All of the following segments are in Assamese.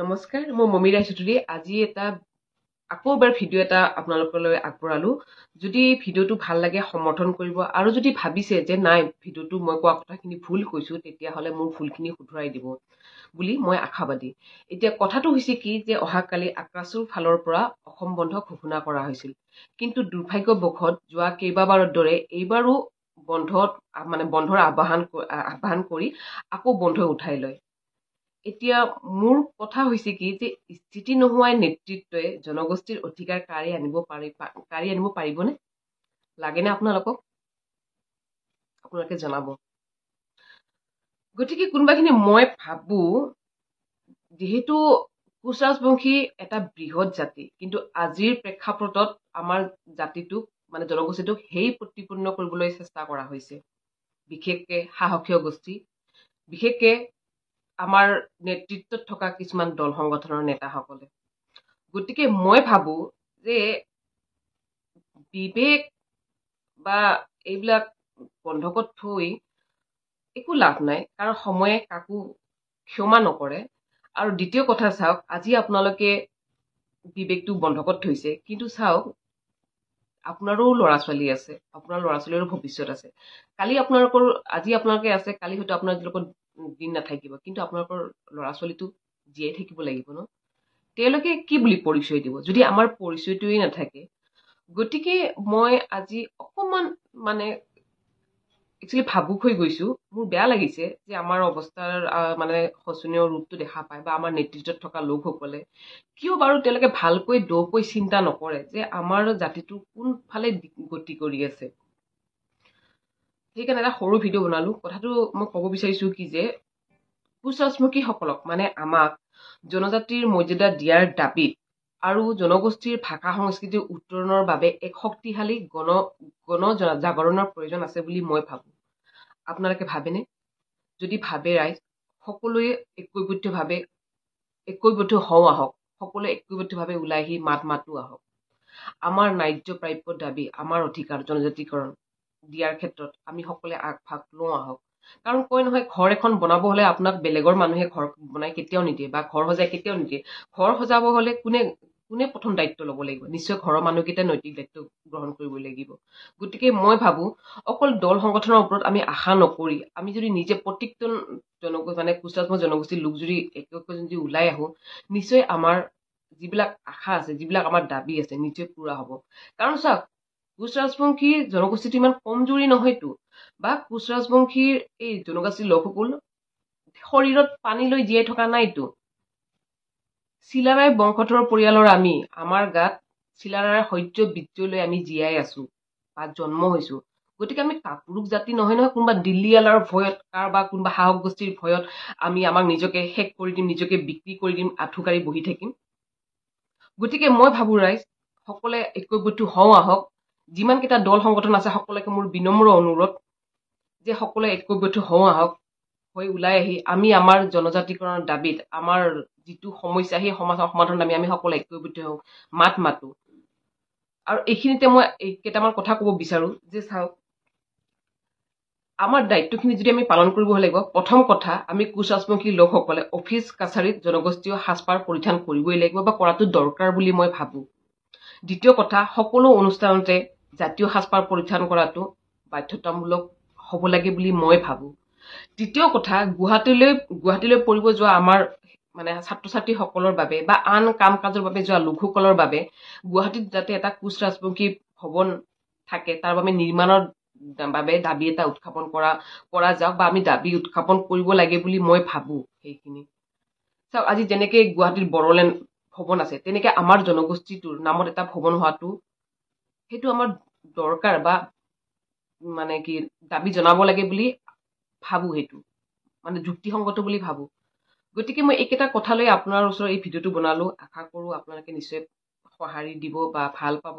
নমস্কাৰ, মই মমিৰা চৌধুৰী। আজি আকৌ এবাৰ ভিডিঅ' এটা আপোনালোকলৈ আগবঢ়ালো। যদি ভিডিঅ'টো ভাল লাগে সমৰ্থন কৰিব, আৰু যদি ভাবিছে যে নাই ভিডিঅ'টো মই কোৱা কথাখিনি ভুল কৈছো, তেতিয়াহ'লে মোৰ ভুলখিনি শুধৰাই দিব বুলি মই আশাবাদী। এতিয়া কথাটো হৈছে কি যে অহাকালি আক্ৰাছুৰ ফালৰ পৰা অসম বন্ধ ঘোষণা কৰা হৈছিল, কিন্তু দুৰ্ভাগ্যবশত যোৱা কেইবাবাৰৰ দৰে এইবাৰো বন্ধৰ আহ্বান কৰি আকৌ বন্ধ উঠাই লয়। এতিয়া মোৰ কথা হৈছে কি যে স্থিতি নোহোৱাই নেতৃত্বই জনগোষ্ঠীৰ অধিকাৰ কাঢ়ি আনিব পাৰিবনে? লাগেনে আপোনালোকে জনাব। গতিকে কোনোবাখিনি মই ভাবো, যিহেতু কোচ ৰাজবংশী এটা বৃহৎ জাতি, কিন্তু আজিৰ প্ৰেক্ষাপটত আমাৰ জাতিটোক জনগোষ্ঠীটোক সেই প্ৰতিপন্ন কৰিবলৈ চেষ্টা কৰা হৈছে, বিশেষকে সাহসীয় গোষ্ঠী, বিশেষকে আমাৰ নেতৃত্বত থকা কিছুমান দল সংগঠনৰ নেতাসকলে। গতিকে মই ভাবো যে বিবেক বা এইবিলাক বন্ধকত থৈ একো লাভ নাই, কাৰণ সময়ে কাকো ক্ষমা নকৰে। আৰু দ্বিতীয় কথা চাওক, আজি আপোনালোকে বিবেকটো বন্ধকত থৈছে, কিন্তু চাওক আপোনাৰো ল'ৰা ছোৱালী আছে, আপোনাৰ ল'ৰা ছোৱালীৰো ভৱিষ্যত আছে। আজি আপোনালোকে আছে, কালি হয়তো আপোনাৰ লগত দিন নাথাকিব, কিন্তু আপোনালোকৰ ল'ৰা ছোৱালীটো জীয়াই থাকিব লাগিব ন। তেওঁলোকে কি বুলি পৰিচয় দিব যদি আমাৰ পৰিচয়টোৱে নাথাকে? গতিকে মই আজি অকমান একচুৱেলি ভাবুক হৈ গৈছো। মোৰ বেয়া লাগিছে যে আমাৰ অৱস্থাৰ শোচনীয় ৰূপটো দেখা পায়, বা আমাৰ নেতৃত্বত থকা লোকসকলে কিয় বাৰু তেওঁলোকে ভালকৈ দকৈ চিন্তা নকৰে যে আমাৰ জাতিটো কোনফালে গতি কৰি আছে। সেইকাৰণে এটা সৰু ভিডিঅ' বনালো। কথাটো মই ক'ব বিচাৰিছো কি যে কোচ ৰাজবংশীসকলক আমাক জনজাতিৰ মৰ্যাদা দিয়াৰ দাবীত আৰু জনগোষ্ঠীৰ ভাষা সংস্কৃতিৰ উত্তৰণৰ বাবে এক শক্তিশালী গণ জাগৰণৰ প্ৰয়োজন আছে বুলি মই ভাবো। আপোনালোকে ভাবেনে? যদি ভাবে ৰাইজ, সকলোৱে ঐক্যবদ্ধ হওঁ আহক, সকলোৱে ঐক্যবদ্ধভাৱে ওলাই আহি মাতো আহক। আমাৰ ন্যায্য প্ৰাপ্য দাবী, আমাৰ অধিকাৰ জনজাতিকৰণ দিয়াৰ ক্ষেত্ৰত আমি সকলোৱে আগভাগ লওঁ আহক। কাৰণ কয় নহয়, ঘৰ এখন বনাব হলে আপোনাক বেলেগৰ মানুহে ঘৰ বনাই কেতিয়াও নিদিয়ে, বা ঘৰ সজাই কেতিয়াও নিদিয়ে। ঘৰ সজাব হলে কোনে প্ৰথম দায়িত্ব ল'ব লাগিব? নিশ্চয় ঘৰৰ মানুহকেইটাই নৈতিক দায়িত্ব গ্ৰহণ কৰিব লাগিব। গতিকে মই ভাবো অকল দল সংগঠনৰ ওপৰত আমি আশা নকৰি, আমি যদি নিজে প্ৰত্যেকজন কোচ ৰাজবংশী জনগোষ্ঠীৰ লোক যদি যদি ওলাই আহো, নিশ্চয় আমাৰ যিবিলাক আশা আছে, যিবিলাক আমাৰ দাবী আছে, নিশ্চয় পুৰা হব। কাৰণ চাওক, কোচ ৰাজবংশী জনগোষ্ঠীটো ইমান কমজুৰি নহয়তো, বা কোচ ৰাজবংশীৰ এই জনগোষ্ঠীৰ লোকসকল শৰীৰত পানী লৈ জীয়াই থকা নাইতো। চিলাৰায় বংশধৰ পৰিয়ালৰ আমাৰ গাত চিলাৰায়ৰ শৌৰ্য বীৰ্য লৈ আমি জীয়াই আছো বা জন্ম হৈছো। গতিকে আমি কাপুৰুষ জাতি নহয় কোনোবা দিল্লীৱালাৰ ভয়ত, কাৰোবাৰ কোনোবা সাহস গোষ্ঠীৰ ভয়ত আমাক নিজকে শেষ কৰি দিম, নিজকে বিক্ৰী কৰি দিম, আঁঠুকাৰি বহি থাকিম। গতিকে মই ভাবো ৰাইজ, সকলোৱে ঐক্যবদ্ধ হওঁ আহক। যিমান কেইটা দল সংগঠন আছে, সকলোকে মোৰ বিনম্ৰ অনুৰোধ যে সকলোৱে ঐক্যবদ্ধ হওঁ আহক, হৈ ওলাই আহি আমি আমাৰ জনজাতিকৰণৰ দাবীত, আমাৰ যিটো সমস্যা, সেই সমাজৰ সমাধানত আমি সকলোৱে ঐক্যবদ্ধ হওঁ, মাতো। আৰু এইখিনিতে মই কেইটামান কথা কব বিচাৰো যে চাওক, আমাৰ দায়িত্বখিনি যদি আমি পালন কৰিব লাগিব, প্ৰথম কথা আমি কোচ ৰাজবংশী লোকসকলে অফিচ কাছাৰীত জনগোষ্ঠীয় সাজপাৰ পৰিধান কৰিবই লাগিব, বা কৰাটো দৰকাৰ বুলি মই ভাবো। দ্বিতীয় কথা, সকলো অনুষ্ঠানতে জাতীয় সাজপাৰ পৰিধান কৰাটো বাধ্যতামূলক হব লাগে বুলি মই ভাবো। তৃতীয় কথা, গুৱাহাটীলৈ পঢ়িব যোৱা আমাৰ ছাত্ৰ ছাত্ৰীসকলৰ বাবে, বা আন কাম কাজৰ বাবে যোৱা লোকসকলৰ বাবে গুৱাহাটীত যাতে এটা কোচ ৰাজবংশী ভৱন থাকে, তাৰ বাবে নিৰ্মাণৰ বাবে দাবী এটা উত্থাপন কৰা যাওক, বা আমি দাবী উত্থাপন কৰিব লাগে বুলি মই ভাবো। সেইখিনি চাওক, আজি যেনেকে গুৱাহাটীৰ বড়োলেণ্ড ভৱন আছে, তেনেকে আমাৰ জনগোষ্ঠীটোৰ নামত এটা ভৱন হোৱাটো সেইটো আমাৰ দৰকাৰ, বা দাবী জনাব লাগে বুলি ভাবো। সেইটো যুক্তিসংগত বুলি ভাবো। গতিকে মই এইকেইটা কথা লৈ আপোনাৰ ওচৰত এই ভিডিঅ'টো বনালো। আশা কৰো আপোনালোকে নিশ্চয় সঁহাৰি দিব বা ভাল পাব।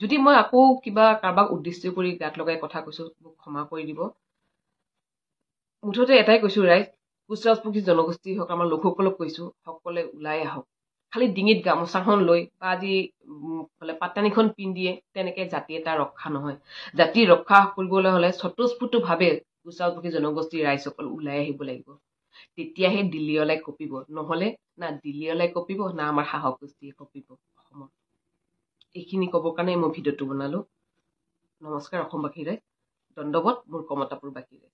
যদি মই আকৌ কিবা কাৰোবাক উদ্দেশ্য কৰি গাত লগাই কথা কৈছো, মোক ক্ষমা কৰি দিব। মুঠতে এটাই কৈছো ৰাইজ, কোচ ৰাজবংশী জনগোষ্ঠী হওক, আমাৰ লোকসকলক কৈছো, সকলোৱে ওলাই আহক। খালি ডিঙিত গামোচাখন লৈ বা আজি পাতানিখন পিন্ধিয়ে তেনেকে জাতি এটা ৰক্ষা নহয়। জাতি ৰক্ষা কৰিবলৈ হলে স্বতঃস্ফূৰ্তভাৱে কোচ ৰাজবংশী জনগোষ্ঠীৰ ৰাইজসকল ওলাই আহিব লাগিব। তেতিয়াহে দিল্লীয়লাই কঁপিব, নহলে না দিল্লীয়লাই কঁপিব না আমাৰ সাহস গোষ্ঠীয়ে কঁপিব অসমত। এইখিনি ক'বৰ কাৰণে মই ভিডিঅ'টো বনালো। নমস্কাৰ অসমবাসীৰে, দণ্ডৱত মোৰ কমতাপুৰ বাসীৰে।